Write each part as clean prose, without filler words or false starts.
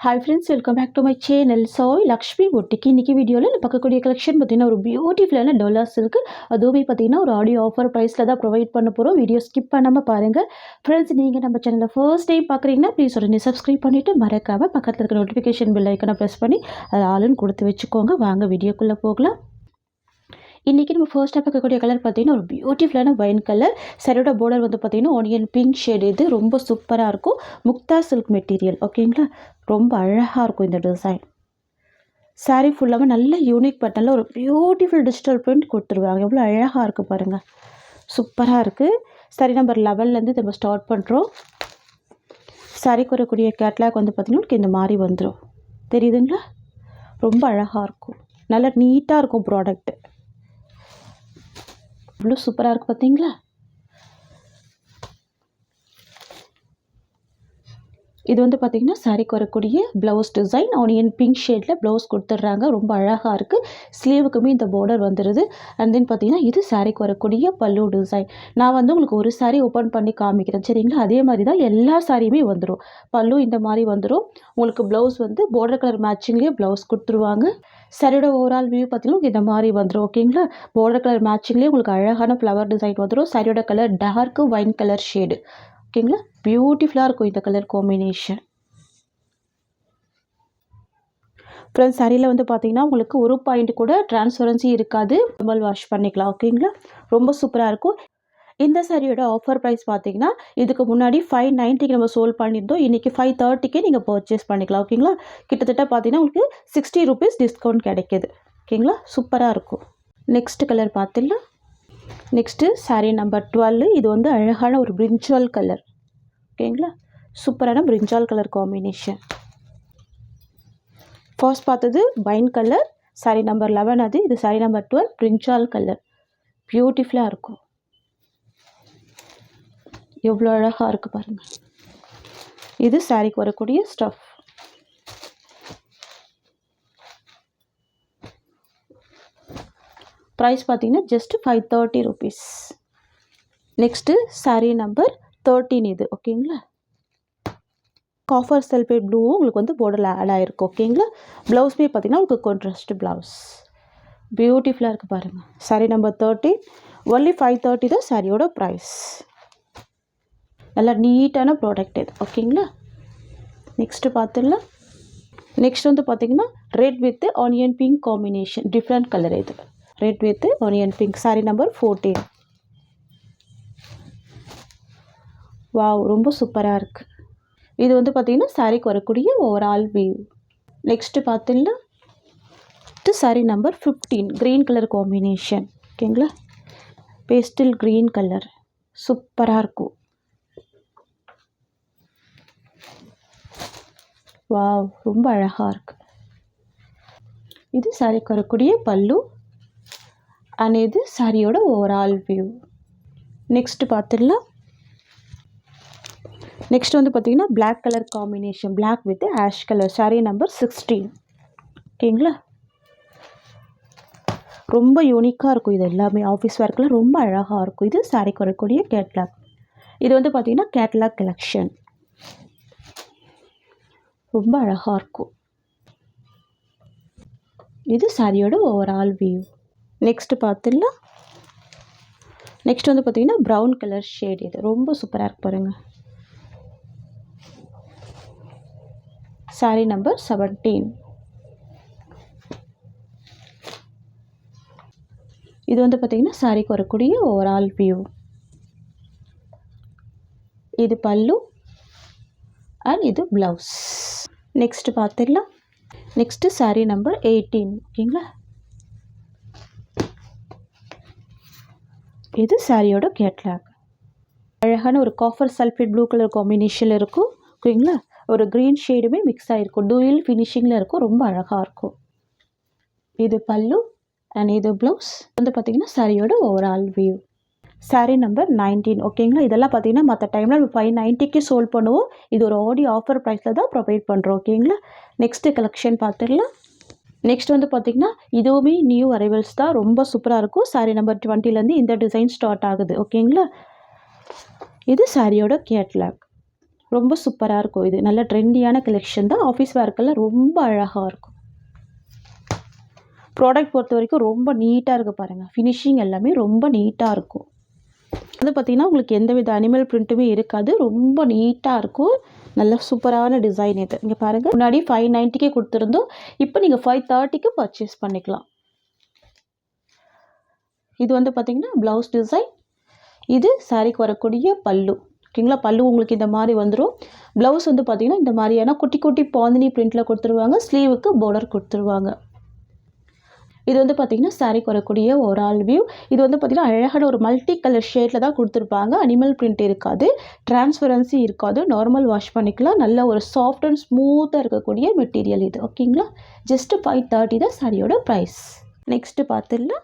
Hi friends, welcome back to my channel. Soy Lakshmi Boutique. இன்னைக்கு வீடியோவில் நான் பார்க்கக்கூடிய கலெக்ஷன் பார்த்தீங்கன்னா ஒரு பியூட்டிஃபுல்லான டோலா சில்க். அதுவுமே பார்த்தீங்கன்னா ஒரு ஆடியோ ஆஃபர் ப்ரைஸில் தான் ப்ரொவைட் பண்ண போகிறோம். வீடியோ ஸ்கிப் பண்ணாமல் பாருங்கள். ஃப்ரெண்ட்ஸ், நீங்கள் நம்ம சேனலில் ஃபர்ஸ்ட் டைம் பார்க்குறீங்கன்னா ப்ளீஸ் உடனே சப்ஸ்கிரைப் பண்ணிவிட்டு மறக்காமல் பக்கத்தில் இருக்கிற நோட்டிஃபிகேஷன் பெல் ஐக்கனை ப்ரெஸ் பண்ணி அதை ஆளுன்னு கொடுத்து வச்சுக்கோங்க. வாங்க வீடியோக்குள்ளே போகலாம். இன்றைக்கி நம்ம ஃபர்ஸ்ட்டாக பார்க்கக்கூடிய கலர் பார்த்தீங்கன்னா ஒரு பியூட்டிஃபுல்லான வைன் கலர். சரியோட பார்டர் வந்து பார்த்தீங்கன்னா ஆனியன் பிங்க் ஷேடு. இது ரொம்ப சூப்பராக இருக்கும். Mukta silk material. ஓகேங்களா, ரொம்ப அழகாக இருக்கும் இந்த டிசைன். சாரீ ஃபுல்லாகவே நல்ல யூனிக் பேட்டர்னில் ஒரு பியூட்டிஃபுல் டிஜிட்டல் பிரிண்ட் கொடுத்துருவாங்க. எவ்வளோ அழகாக இருக்குது பாருங்கள், சூப்பராக இருக்குது. சாரீ நம்பர் 11லேருந்து நம்ம ஸ்டார்ட் பண்ணுறோம். சாரீக்கு வரக்கூடிய கேட்லாக் வந்து பார்த்திங்கன்னா இந்த மாதிரி வந்துடும். தெரியுதுங்களா, ரொம்ப அழகாக இருக்கும். நல்லா நீட்டாக இருக்கும் ப்ராடக்ட்டு. இவ்வளோ சூப்பராக இருக்குது பார்த்தீங்களா. இது வந்து பார்த்திங்கன்னா சாரீக்கு வரக்கூடிய ப்ளவுஸ் டிசைன் ஆனியன் பிங்க் ஷேடில் ப்ளவுஸ் கொடுத்துட்றாங்க. ரொம்ப அழகாக இருக்குது. ஸ்லீவுக்குமே இந்த பார்டர் வந்துடுது. அண்ட் தென் பார்த்திங்கன்னா இது சாரீக்கு வரக்கூடிய பல்லு டிசைன். நான் வந்து உங்களுக்கு ஒரு சாரீ ஓப்பன் பண்ணி காமிக்கிறேன், சரிங்களா. அதே மாதிரி தான் எல்லா சாரியுமே வந்துடும். பல்லு இந்த மாதிரி வந்துடும். உங்களுக்கு ப்ளவுஸ் வந்து பார்டர் கலர் மேட்சிங்லேயே ப்ளவுஸ் கொடுத்துருவாங்க. சாரியோட ஓவரால் வியூ பார்த்திங்கன்னா இந்த மாதிரி வந்துடும். ஓகேங்களா, பார்டர் கலர் மேட்சிங்லேயே உங்களுக்கு அழகான ஃப்ளவர் டிசைன் வந்துடும். சாரியோட colour dark wine colour shade. ஓகேங்களா, பியூட்டிஃபுல்லாக இருக்கும் இந்த கலர் காம்பினேஷன். ஃப்ரெண்ட்ஸ், சாரியில் வந்து பார்த்தீங்கன்னா உங்களுக்கு ஒரு பாயிண்ட் கூட டிரான்ஸ்பரன்சி இருக்காது. நார்மல் வாஷ் பண்ணிக்கலாம். ஓகேங்களா, ரொம்ப சூப்பராக இருக்கும். இந்த சாரியோட ஆஃபர் ப்ரைஸ் பார்த்தீங்கன்னா இதுக்கு முன்னாடி 590க்கு நம்ம சோல்ட் பண்ணியிருந்தோம். இன்றைக்கி 530க்கே நீங்கள் பர்ச்சேஸ் பண்ணிக்கலாம். ஓகேங்களா, கிட்டத்தட்ட பார்த்தீங்கன்னா உங்களுக்கு 60 ரூபீஸ் டிஸ்கவுண்ட் கிடைக்கிது. ஓகேங்களா, சூப்பராக இருக்கும். நெக்ஸ்ட் கலர் பார்த்துடலாம். Next sari number 12. இது வந்து அழகான ஒரு பிரிஞ்சால் கலர். ஓகேங்களா, சூப்பரான பிரிஞ்சால் கலர் காம்பினேஷன். ஃபர்ஸ்ட் பார்த்தது வைன் கலர், சாரீ நம்பர் 11 அது. இது சாரீ நம்பர் 12 பிரிஞ்சால் கலர். பியூட்டிஃபுல்லாக இருக்கும். எவ்வளோ அழகாக இருக்குது பாருங்கள். இது சாரீக்கு வரக்கூடிய ஸ்டஃப். ப்ரைஸ் பார்த்தீங்கன்னா just 530 rupees. Next sari number 13 இது. ஓகேங்களா, காஃபர் சல்ஃபேட் ப்ளூவும் உங்களுக்கு வந்து பார்டரில் ஆட் ஆகிருக்கும். ஓகேங்களா, ப்ளவுஸ்மே பார்த்தீங்கன்னா உங்களுக்கு கான்ட்ராஸ்ட் ப்ளவுஸ். பியூட்டிஃபுல்லாக இருக்குது பாருங்கள். சாரீ நம்பர் 13 ஒன்லி 530 தான் சாரியோட ப்ரைஸ். நல்லா நீட்டான ப்ராடக்ட் இது. ஓகேங்களா, நெக்ஸ்ட்டு பார்த்துடலாம். நெக்ஸ்ட் வந்து பார்த்திங்கன்னா red with onion pink combination. Different colour இது. Red with onion pink. Sari number 14. Wow, ரொம்ப சூப்பராக இருக்குது. இது வந்து பார்த்திங்கன்னா சாரீக்கு வரக்கூடிய ஓவரால் வியூ. நெக்ஸ்ட்டு பார்த்துடலாம். Sari number 15 green colour combination. ஓகேங்களா, பேஸ்டல் க்ரீன் கலர் சூப்பராக இருக்கும். வாவ், ரொம்ப அழகாக இருக்குது. இது சாரீக்கு வரக்கூடிய பல்லு அண்ட் இது சாரியோட ஓவரால் வியூ. நெக்ஸ்ட்டு பார்த்துடலாம். நெக்ஸ்ட் வந்து பார்த்திங்கன்னா black colour combination. Black with ash colour. Sari number 16. ஓகேங்களா, ரொம்ப யூனிக்காக இருக்கும். இது எல்லாமே ஆஃபீஸ் ஒர்க்கில் ரொம்ப அழகாக இருக்கும். இது சாரீக்கு வரக்கூடிய கேட்லாக். இது வந்து பார்த்திங்கன்னா கேட்லாக் கலெக்ஷன். ரொம்ப அழகாக இருக்கும். இது சாரியோட ஓவரால் வியூ. நெக்ஸ்ட்டு பார்த்துடலாம். நெக்ஸ்ட் வந்து பார்த்திங்கன்னா ப்ரௌன் கலர் ஷேட். இது ரொம்ப சூப்பராக இருக்கு பாருங்கள். சாரீ நம்பர் 17. இது வந்து பார்த்திங்கன்னா சாரீக்கு வரக்கூடிய ஓவரால் வியூ. இது பல்லு அண்ட் இது ப்ளவுஸ். நெக்ஸ்ட்டு பார்த்துடலாம். Next sari number 18. ஓகேங்களா, இது சாரியோட கேட்லாக். அழகான ஒரு காஃபர் சல்ஃபேட் ப்ளூ கலர் காம்பினேஷனில் இருக்கும். ஓகேங்களா, ஒரு க்ரீன் ஷேடுமே மிக்ஸ் ஆகிருக்கும். டூயல் ஃபினிஷிங்கில் இருக்கும். ரொம்ப அழகாக இருக்கும். இது பல்லு அண்ட் இது ப்ளவுஸ். வந்து பார்த்திங்கன்னா சாரியோட ஓவரால் வியூ. சாரீ நம்பர் 19. ஓகேங்களா, இதெல்லாம் பார்த்திங்கன்னா மற்ற டைமில் நம்ம 590க்கு சோல்ட் பண்ணுவோம். இது ஒரு ஆடியோ ஆஃபர் ப்ரைஸில் தான் ப்ரொவைட் பண்ணுறோம். ஓகேங்களா, நெக்ஸ்ட்டு கலெக்ஷன் பார்த்துடலாம். நெக்ஸ்ட் வந்து பார்த்திங்கன்னா இதுவுமே நியூ அரைவல்ஸ் தான். ரொம்ப சூப்பராக இருக்கும். சாரீ நம்பர் 20லேருந்து இந்த டிசைன் ஸ்டார்ட் ஆகுது. ஓகேங்களா, இது சாரியோட கேட்லாக். ரொம்ப சூப்பராக இருக்கும். இது நல்ல ட்ரெண்டியான கலெக்ஷன் தான். ஆஃபீஸ் வேர்க்கெல்லாம் ரொம்ப அழகாக இருக்கும். ப்ராடக்ட் பொறுத்த வரைக்கும் ரொம்ப நீட்டாக இருக்குது பாருங்கள். ஃபினிஷிங் எல்லாமே ரொம்ப நீட்டாக இருக்கும். அது பார்த்திங்கன்னா உங்களுக்கு எந்த வித அனிமல் பிரிண்ட்டுமே இருக்காது. ரொம்ப நீட்டாக இருக்கும். நல்ல சூப்பரான டிசைன் இது. இங்கே பாருங்கள், முன்னாடி 590க்கே கொடுத்துருந்தோம். இப்போ நீங்கள் 530க்கு பர்ச்சேஸ் பண்ணிக்கலாம். இது வந்து பார்த்திங்கன்னா ப்ளவுஸ் டிசைன். இது சாரிக்கு வரக்கூடிய பல்லு. ஓகேங்களா, பல்லு உங்களுக்கு இந்த மாதிரி வந்துடும். ப்ளவுஸ் வந்து பார்த்திங்கன்னா இந்த மாதிரியான குட்டி குட்டி பாந்தினி பிரிண்ட்டில் கொடுத்துருவாங்க. ஸ்லீவுக்கு பார்டர் கொடுத்துருவாங்க. இது வந்து பார்த்திங்கன்னா சாரிக்கு வரக்கூடிய ஓவரால் வியூ. இது வந்து பார்த்திங்கன்னா அழகான ஒரு மல்டி கலர் ஷேடில் தான் கொடுத்துருப்பாங்க. அனிமல் பிரிண்ட் இருக்காது, டிரான்ஸ்பரன்சி இருக்காது. நார்மல் வாஷ் பண்ணிக்கலாம். நல்ல ஒரு சாஃப்ட் அண்ட் ஸ்மூத்தாக இருக்கக்கூடிய மெட்டீரியல் இது. ஓகேங்களா, ஜஸ்ட்டு 530 தான் சாரியோட ப்ரைஸ். நெக்ஸ்ட்டு பார்த்துடலாம்.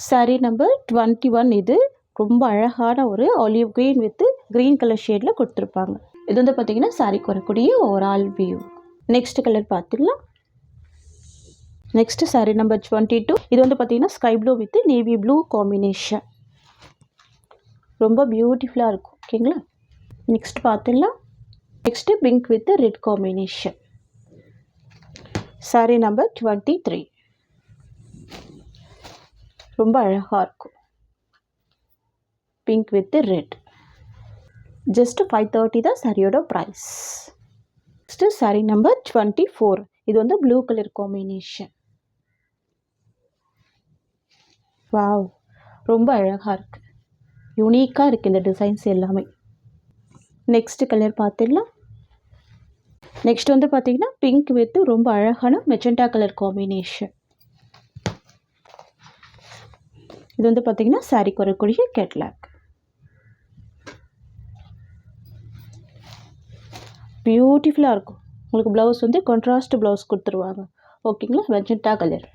Sorry number 21. இது ரொம்ப அழகான ஒரு olive green with green colour ஷேடில் கொடுத்துருப்பாங்க. இது வந்து பார்த்திங்கன்னா சாரிக்கு வரக்கூடிய ஓவரால் வியூ. நெக்ஸ்ட் கலர் பார்த்துடலாம். Next sorry number 22. இது வந்து பார்த்திங்கன்னா sky blue with navy blue combination. ரொம்ப பியூட்டிஃபுல்லாக இருக்கும். ஓகேங்களா, நெக்ஸ்ட் பார்த்துடலாம். Next pink with red combination. Sorry number 23. ரொம்ப அழகாக இருக்கும். Pink with red. ஜஸ்ட்டு 530 தான் சாரியோட ப்ரைஸ். Next sorry number 24. இது வந்து ப்ளூ கலர் காம்பினேஷன். வாவ், ரொம்ப அழகாக இருக்குது. யூனிக்காக இருக்குது இந்த டிசைன்ஸ் எல்லாமே. நெக்ஸ்ட்டு கலர் பார்த்துடலாம். நெக்ஸ்ட் வந்து பார்த்திங்கன்னா பிங்க் வித் ரொம்ப அழகான மெஜெண்டா கலர் காம்பினேஷன். இது வந்து பார்த்திங்கன்னா சாரிக்கு வரக்கூடிய கேட்லாக். பியூட்டிஃபுல்லாக இருக்கும். உங்களுக்கு ப்ளவுஸ் வந்து கான்ட்ராஸ்ட் ப்ளவுஸ் கொடுத்துருவாங்க. ஓகேங்களா, magenta colour.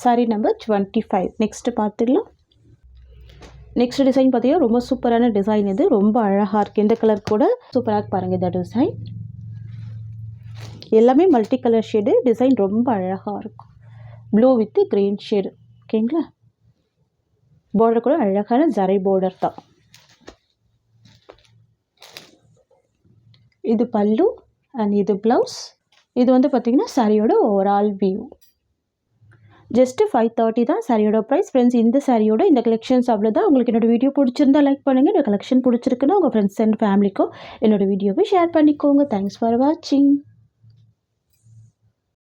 Sorry number 25. Next பார்த்துடலாம். நெக்ஸ்ட் டிசைன் பார்த்தீங்கன்னா ரொம்ப சூப்பரான டிசைன். இது ரொம்ப அழகாக இருக்குது. இந்த கலர் கூட சூப்பராக பாருங்கள். இந்த டிசைன் எல்லாமே மல்டி கலர் ஷேடு. டிசைன் ரொம்ப அழகாக இருக்கும். Blue with green shade. ஓகேங்களா, பார்டர் கூட அழகான ஜரி பார்டர் தான். இது பல்லு அண்ட் இது ப்ளவுஸ். இது வந்து பார்த்திங்கன்னா சாரியோட ஓவரால் வியூ. ஜஸ்ட்டு 530 தான் சாரியோட ப்ரைஸ். ஃப்ரெண்ட்ஸ், இந்த சாரியோட இந்த கலெக்ஷன்ஸ் அவ்வளோதான். உங்களுக்கு என்னோடய வீடியோ பிடிச்சிருந்தா லைக் பண்ணுங்கள். என்னோட கலெக்ஷன் பிடிச்சிருக்குன்னா உங்கள் ஃப்ரெண்ட்ஸ் அண்ட் ஃபேமிலிக்கும் என்னோடய வீடியோவை ஷேர் பண்ணிக்கோங்க. தேங்க்ஸ் ஃபார் வாட்சிங்.